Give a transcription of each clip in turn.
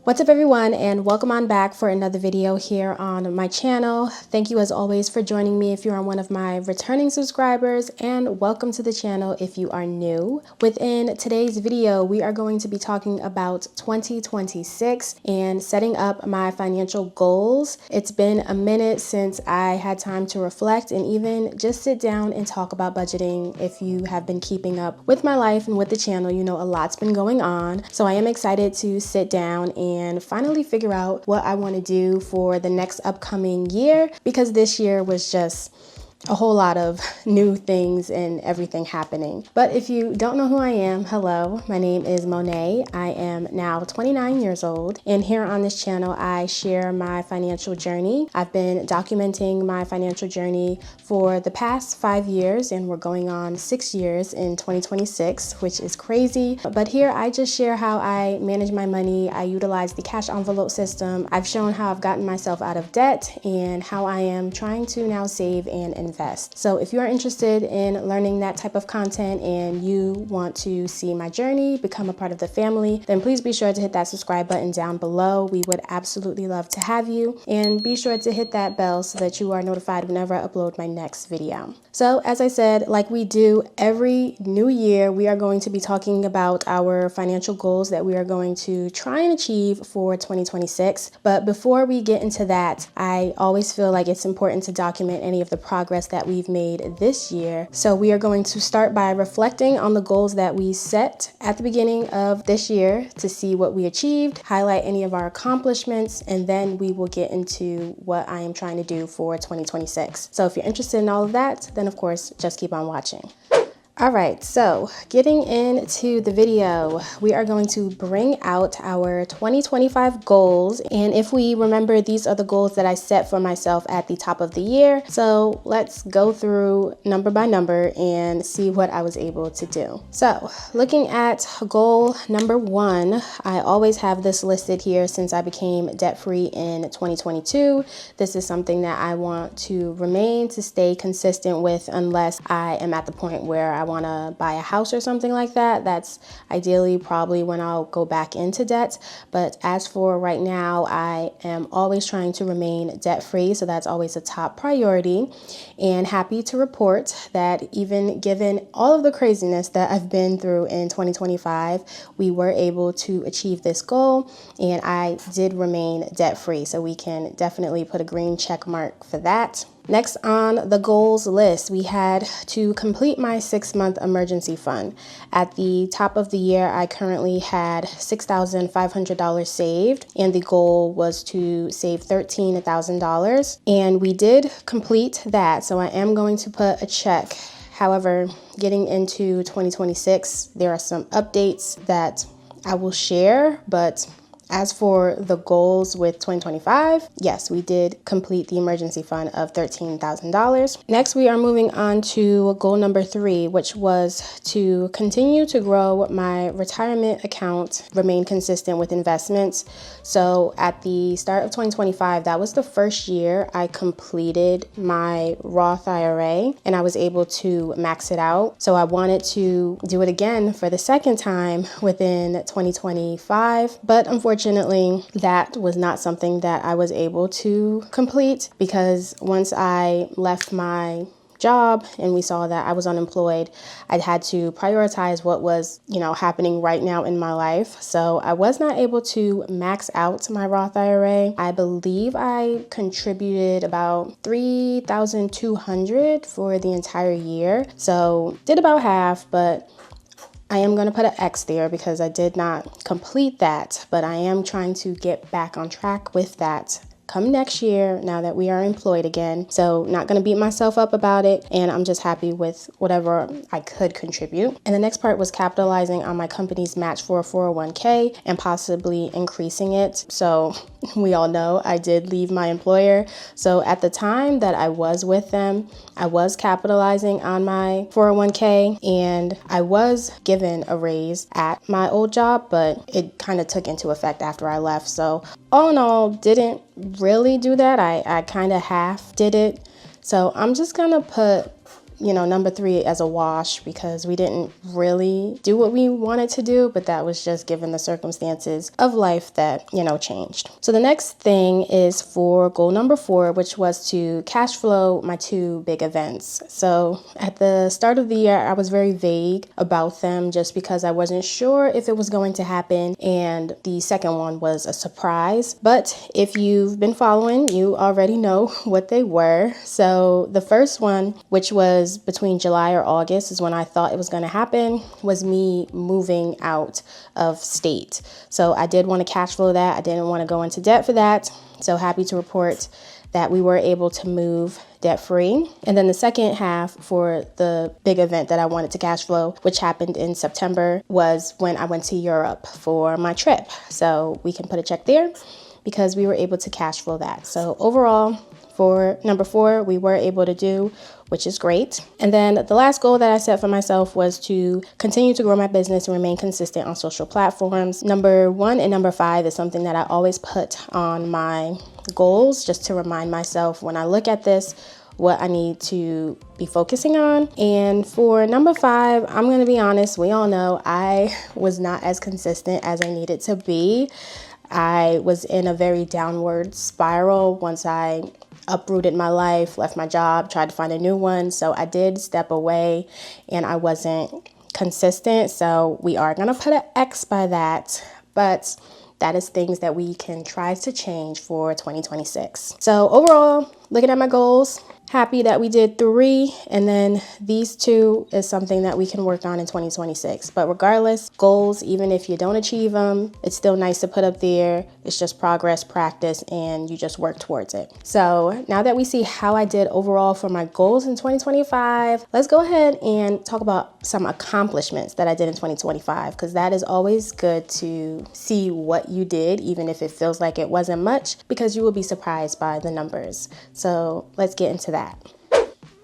What's up everyone, and welcome on back for another video here on my channel. Thank you as always for joining me if you're one of my returning subscribers, and welcome to the channel if you are new. Within today's video, we are going to be talking about 2026 and setting up my financial goals. It's been a minute since I had time to reflect and even just sit down and talk about budgeting. If you have been keeping up with my life and with the channel, you know a lot's been going on. So I am excited to sit down and finally figure out what I want to do for the next upcoming year, because this year was just a whole lot of new things and everything happening. But if you don't know who I am, hello, my name is Monet. I am now 29 years old, and here on this channel I share my financial journey. I've been documenting my financial journey for the past 5 years, and we're going on 6 years in 2026, which is crazy. But here I just share how I manage my money. I utilize the cash envelope system. I've shown how I've gotten myself out of debt and how I am trying to now save and invest. So if you are interested in learning that type of content and you want to see my journey, become a part of the family, then please be sure to hit that subscribe button down below. We would absolutely love to have you, and be sure to hit that bell so that you are notified whenever I upload my next video. So as I said, like we do every new year, we are going to be talking about our financial goals that we are going to try and achieve for 2026. But before we get into that, I always feel like it's important to document any of the progress that we've made this year. So we are going to start by reflecting on the goals that we set at the beginning of this year to see what we achieved, highlight any of our accomplishments, and then we will get into what I am trying to do for 2026. So if you're interested in all of that, then of course, just keep on watching. All right, so getting into the video, we are going to bring out our 2025 goals. And if we remember, these are the goals that I set for myself at the top of the year. So let's go through number by number and see what I was able to do. So looking at goal number 1, I always have this listed here since I became debt-free in 2022. This is something that I want to remain, to stay consistent with, unless I am at the point where I want to buy a house or something like that. That's ideally probably when I'll go back into debt. But as for right now, I am always trying to remain debt free. So that's always a top priority, and happy to report that even given all of the craziness that I've been through in 2025, we were able to achieve this goal, and I did remain debt free. So we can definitely put a green check mark for that. Next on the goals list, we had to complete my 6-month emergency fund. At the top of the year, I currently had $6,500 saved, and the goal was to save $13,000. And we did complete that, so I am going to put a check. However, getting into 2026, there are some updates that I will share, but as for the goals with 2025, yes, we did complete the emergency fund of $13,000. Next, we are moving on to goal number 3, which was to continue to grow my retirement account, remain consistent with investments. So at the start of 2025, that was the first year I completed my Roth IRA, and I was able to max it out. So I wanted to do it again for the second time within 2025, but unfortunately, that was not something that I was able to complete, because once I left my job and we saw that I was unemployed, I'd had to prioritize what was, happening right now in my life. So I was not able to max out my Roth IRA. I believe I contributed about $3,200 for the entire year. So did about half, but I am going to put an X there because I did not complete that, but I am trying to get back on track with that come next year, now that we are employed again. So not going to beat myself up about it, and I'm just happy with whatever I could contribute. And the next part was capitalizing on my company's match for a 401k and possibly increasing it. So we all know I did leave my employer. So at the time that I was with them, I was capitalizing on my 401k, and I was given a raise at my old job, but it kind of took into effect after I left. So all in all, didn't really do that. I kind of half did it. So I'm just gonna put number 3 as a wash because we didn't really do what we wanted to do, but that was just given the circumstances of life that, changed. So the next thing is for goal number 4, which was to cash flow my 2 big events. So at the start of the year, I was very vague about them just because I wasn't sure if it was going to happen. And the second one was a surprise. But if you've been following, you already know what they were. So the first one, which was between July or August, is when I thought it was going to happen, was me moving out of state. So I did want to cash flow that. I didn't want to go into debt for that. So happy to report that we were able to move debt-free. And then the second half for the big event that I wanted to cash flow, which happened in September, was when I went to Europe for my trip. So we can put a check there because we were able to cash flow that. So overall, for number 4, we were able to do, which is great. And then the last goal that I set for myself was to continue to grow my business and remain consistent on social platforms. Number 1 and number 5 is something that I always put on my goals just to remind myself when I look at this what I need to be focusing on. And for number 5, I'm going to be honest, we all know I was not as consistent as I needed to be. I was in a very downward spiral once I uprooted my life, left my job, tried to find a new one. So I did step away and I wasn't consistent. So we are going to put an X by that, but that is things that we can try to change for 2026. So overall, looking at my goals, happy that we did 3, and then these 2 is something that we can work on in 2026. But regardless, goals, even if you don't achieve them, it's still nice to put up there. It's just progress, practice, and you just work towards it. So now that we see how I did overall for my goals in 2025, let's go ahead and talk about some accomplishments that I did in 2025, because that is always good to see what you did, even if it feels like it wasn't much, because you will be surprised by the numbers. So let's get into that.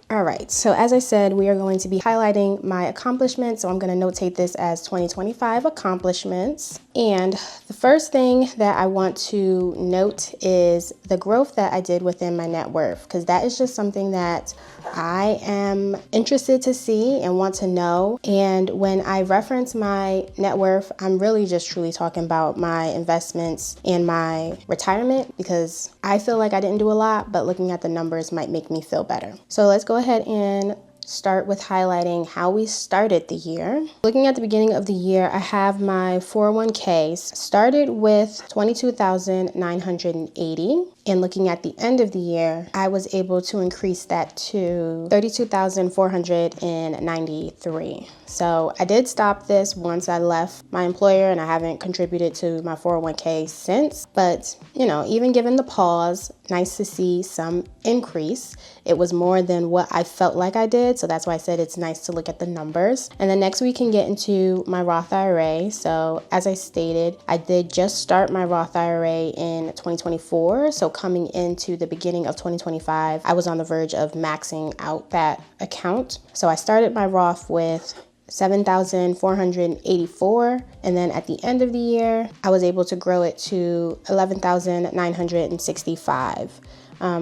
All right, so as I said, we are going to be highlighting my accomplishments. So I'm going to notate this as 2025 accomplishments. And the first thing that I want to note is the growth that I did within my net worth, because that is just something that I am interested to see and want to know. And when I reference my net worth, I'm really just truly talking about my investments and my retirement, because I feel like I didn't do a lot, but looking at the numbers might make me feel better. So let's go ahead and start with highlighting how we started the year. Looking at the beginning of the year, I have my 401ks started with $22,980. And looking at the end of the year, I was able to increase that to $32,493. So I did stop this once I left my employer, and I haven't contributed to my 401k since. But, even given the pause, nice to see some increase. It was more than what I felt like I did. So that's why I said it's nice to look at the numbers. And then next we can get into my Roth IRA. So as I stated, I did just start my Roth IRA in 2024. So coming into the beginning of 2025, I was on the verge of maxing out that account. So I started my Roth with $7,484, and then at the end of the year, I was able to grow it to $11,965.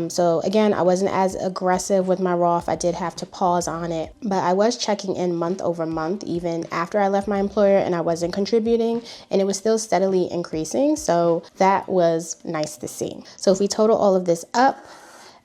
So again, I wasn't as aggressive with my Roth. I did have to pause on it, but I was checking in month over month, even after I left my employer and I wasn't contributing, and it was still steadily increasing. So that was nice to see. So if we total all of this up,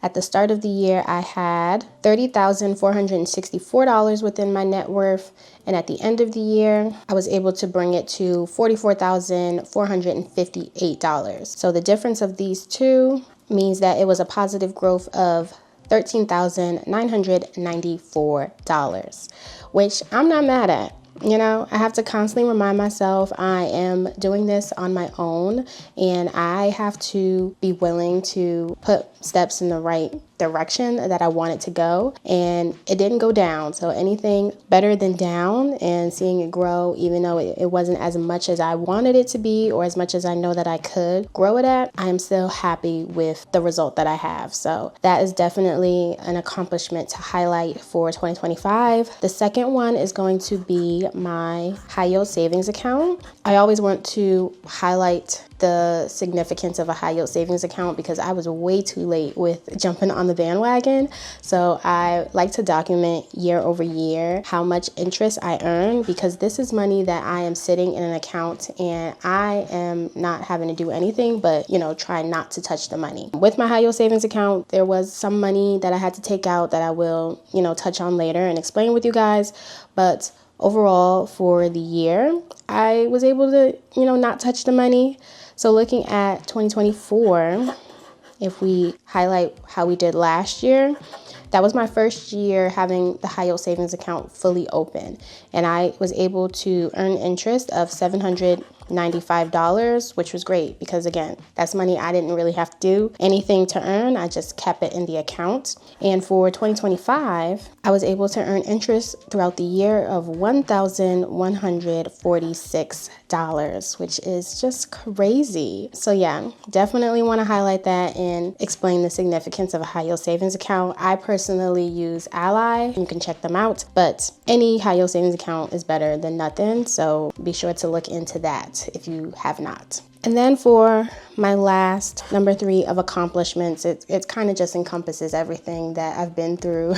at the start of the year, I had $30,464 within my net worth. And at the end of the year, I was able to bring it to $44,458. So the difference of these two means that it was a positive growth of $13,994, which I'm not mad at. I have to constantly remind myself I am doing this on my own, and I have to be willing to put steps in the right direction that I want it to go. And it didn't go down. So anything better than down, and seeing it grow, even though it wasn't as much as I wanted it to be or as much as I know that I could grow it at, I am still happy with the result that I have. So that is definitely an accomplishment to highlight for 2025. The second one is going to be my high yield savings account. I always want to highlight the significance of a high yield savings account because I was way too late with jumping on the bandwagon. So I like to document year over year how much interest I earn, because this is money that I am sitting in an account and I am not having to do anything but, you know, try not to touch the money. With my high yield savings account, there was some money that I had to take out that I will, you know, touch on later and explain with you guys. But overall, for the year, I was able to, you know, not touch the money. So looking at 2024, if we highlight how we did last year, that was my first year having the high yield savings account fully open. And I was able to earn interest of $795, which was great because, again, that's money I didn't really have to do anything to earn. I just kept it in the account. And for 2025, I was able to earn interest throughout the year of $1,146, which is just crazy. So yeah, definitely want to highlight that and explain the significance of a high yield savings account. I personally use Ally. You can check them out, but any high yield savings account is better than nothing. So be sure to look into that if you have not. And then for my last, number 3 of accomplishments, it kind of just encompasses everything that I've been through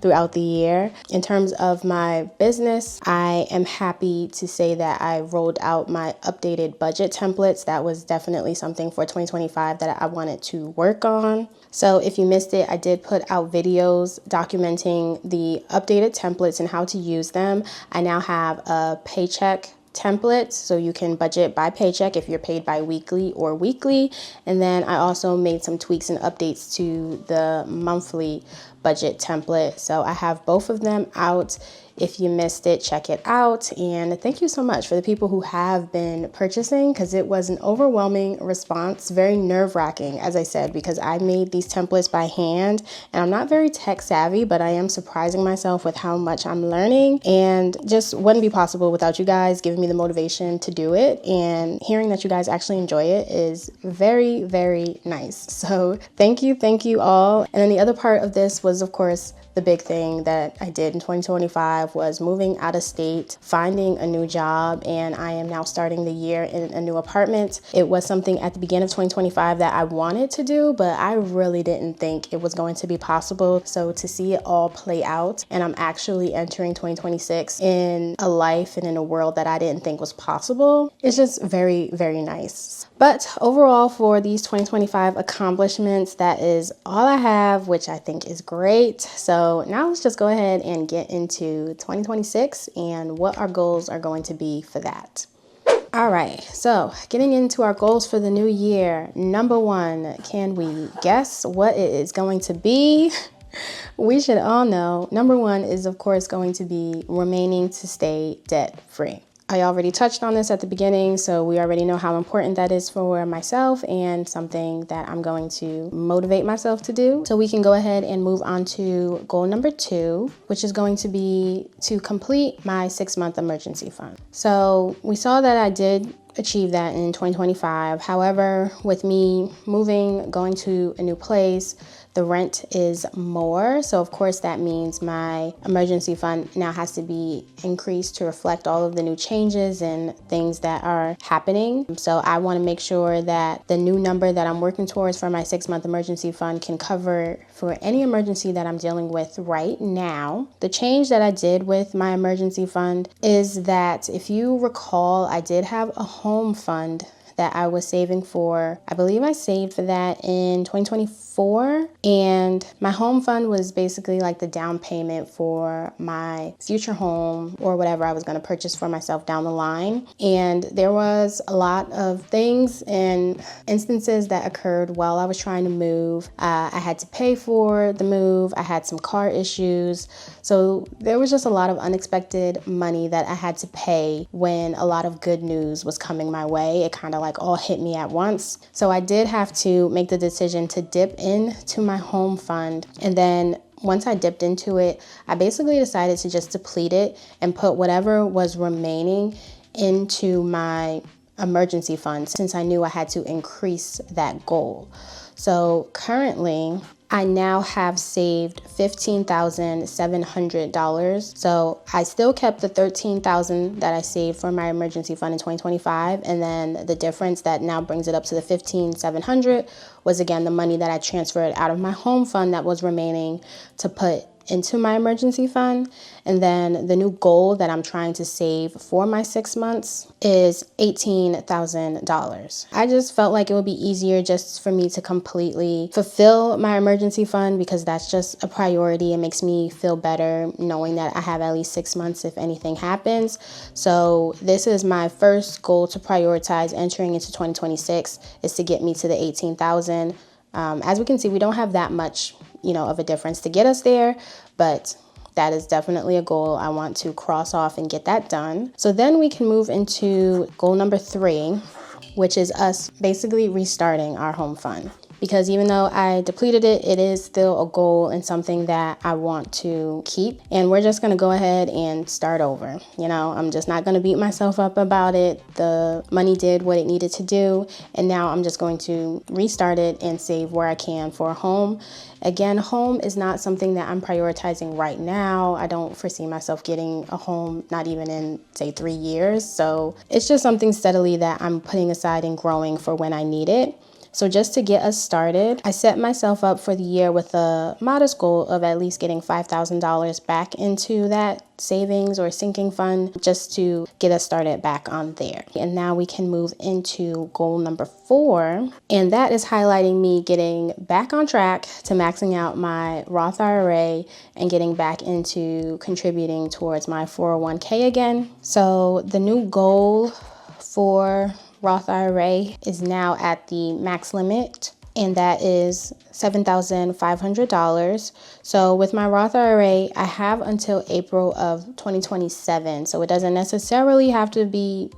throughout the year. In terms of my business, I am happy to say that I rolled out my updated budget templates. That was definitely something for 2025 that I wanted to work on. So if you missed it, I did put out videos documenting the updated templates and how to use them. I now have a paycheck template, so you can budget by paycheck if you're paid bi-weekly or weekly. And then I also made some tweaks and updates to the monthly budget template. So I have both of them out. If you missed it, check it out. And thank you so much for the people who have been purchasing, because it was an overwhelming response, very nerve-wracking, as I said, because I made these templates by hand and I'm not very tech savvy, but I am surprising myself with how much I'm learning, and just wouldn't be possible without you guys giving me the motivation to do it. And hearing that you guys actually enjoy it is very, very nice. So thank you all. And then the other part of this was, of course, the big thing that I did in 2025 was moving out of state, finding a new job, and I am now starting the year in a new apartment. It was something at the beginning of 2025 that I wanted to do, but I really didn't think it was going to be possible. So to see it all play out, and I'm actually entering 2026 in a life and in a world that I didn't think was possible, it's just very, very nice. But overall, for these 2025 accomplishments, that is all I have, which I think is great. So now let's just go ahead and get into 2026 and what our goals are going to be for that. All right, so getting into our goals for the new year. Number 1, can we guess what it is going to be? We should all know. Number 1 is, of course, going to be remaining to stay debt-free. I already touched on this at the beginning, so we already know how important that is for myself and something that I'm going to motivate myself to do. So we can go ahead and move on to goal number 2, which is going to be to complete my 6-month emergency fund. So we saw that I did achieve that in 2025. However, with me moving, going to a new place, the rent is more. So of course that means my emergency fund now has to be increased to reflect all of the new changes and things that are happening. So I want to make sure that the new number that I'm working towards for my 6-month emergency fund can cover for any emergency that I'm dealing with right now. The change that I did with my emergency fund is that, if you recall, I did have a home fund that I was saving for. I believe I saved for that in 2024, and my home fund was basically like the down payment for my future home or whatever I was going to purchase for myself down the line. And there was a lot of things and instances that occurred while I was trying to move. I had to pay for the move. I had some car issues. So there was just a lot of unexpected money that I had to pay when a lot of good news was coming my way. It kind of like all hit me at once. So I did have to make the decision to dip into my home fund. And then once I dipped into it, I basically decided to just deplete it and put whatever was remaining into my emergency fund, since I knew I had to increase that goal. So currently, I now have saved $15,700. So I still kept the $13,000 that I saved for my emergency fund in 2025. And then the difference that now brings it up to the $15,700 was again the money that I transferred out of my home fund that was remaining to put into my emergency fund. And then the new goal that I'm trying to save for my 6 months is $18,000. I just felt like it would be easier just for me to completely fulfill my emergency fund because that's just a priority. It makes me feel better knowing that I have at least 6 months if anything happens. So this is my first goal to prioritize entering into 2026 is to get me to the 18,000. As we can see, we don't have that much, of a difference to get us there, but that is definitely a goal I want to cross off and get that done. So then we can move into goal number 3, which is us basically restarting our home fund. Because even though I depleted it, it is still a goal and something that I want to keep. And we're just going to go ahead and start over. I'm just not going to beat myself up about it. The money did what it needed to do. And now I'm just going to restart it and save where I can for a home. Again, home is not something that I'm prioritizing right now. I don't foresee myself getting a home, not even in, say, 3 years. So it's just something steadily that I'm putting aside and growing for when I need it. So just to get us started, I set myself up for the year with a modest goal of at least getting $5,000 back into that savings or sinking fund just to get us started back on there. And now we can move into goal number 4. And that is highlighting me getting back on track to maxing out my Roth IRA and getting back into contributing towards my 401k again. So the new goal for Roth IRA is now at the max limit, and that is $7,500. So with my Roth IRA, I have until April of 2027. So it doesn't necessarily have to be,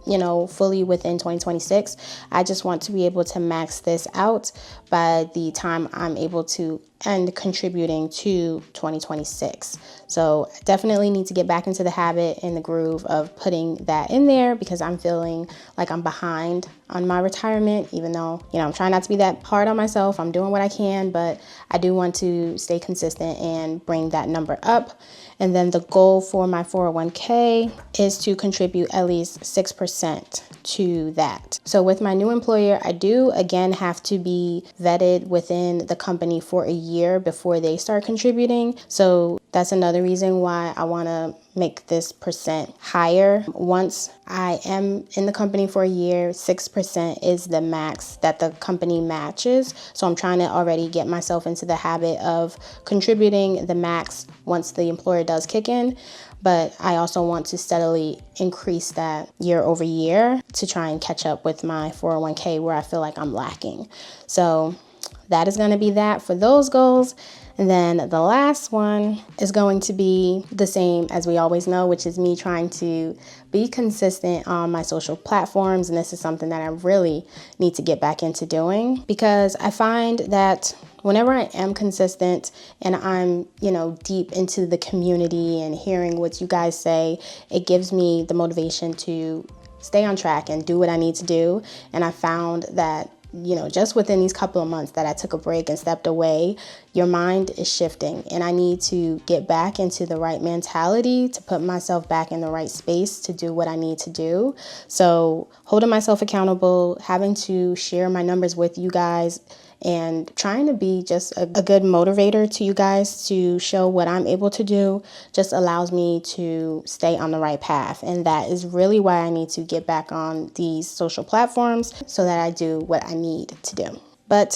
fully within 2026. I just want to be able to max this out by the time I'm able to end contributing to 2026. So definitely need to get back into the habit and the groove of putting that in there because I'm feeling like I'm behind on my retirement, even though, I'm trying not to be that hard on myself. I'm doing what I can, but I do want to stay consistent and bring that number up. And then the goal for my 401k is to contribute at least 6% to that. So with my new employer, I do again have to be vetted within the company for a year before they start contributing. So that's another reason why I want to make this percent higher. Once I am in the company for a year, 6% is the max that the company matches. So I'm trying to already get myself into the habit of contributing the max once the employer does kick in. But I also want to steadily increase that year over year to try and catch up with my 401k where I feel like I'm lacking. So that is going to be that for those goals. And then the last one is going to be the same as we always know, which is me trying to be consistent on my social platforms. And this is something that I really need to get back into doing because I find that whenever I am consistent and I'm, deep into the community and hearing what you guys say, it gives me the motivation to stay on track and do what I need to do. And I found that just within these couple of months that I took a break and stepped away, your mind is shifting. And I need to get back into the right mentality to put myself back in the right space to do what I need to do. So holding myself accountable, having to share my numbers with you guys, and trying to be just a good motivator to you guys to show what I'm able to do just allows me to stay on the right path. And that is really why I need to get back on these social platforms so that I do what I need to do. But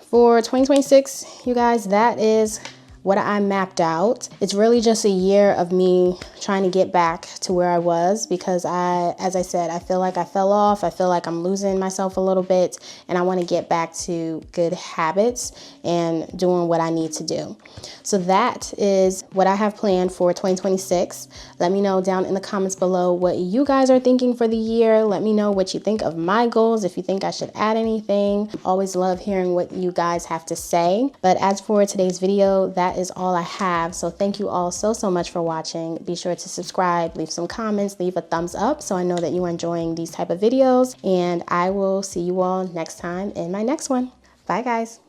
for 2026, you guys, that is what I mapped out. It's really just a year of me trying to get back to where I was because as I said, I feel like I fell off. I feel like I'm losing myself a little bit and I want to get back to good habits and doing what I need to do. So that is what I have planned for 2026. Let me know down in the comments below what you guys are thinking for the year. Let me know what you think of my goals, if you think I should add anything. Always love hearing what you guys have to say. But as for today's video, that is all I have. So thank you all so much for watching. Be sure to subscribe, leave some comments, leave a thumbs up so I know that you are enjoying these type of videos. And I will see you all next time in my next one. Bye guys.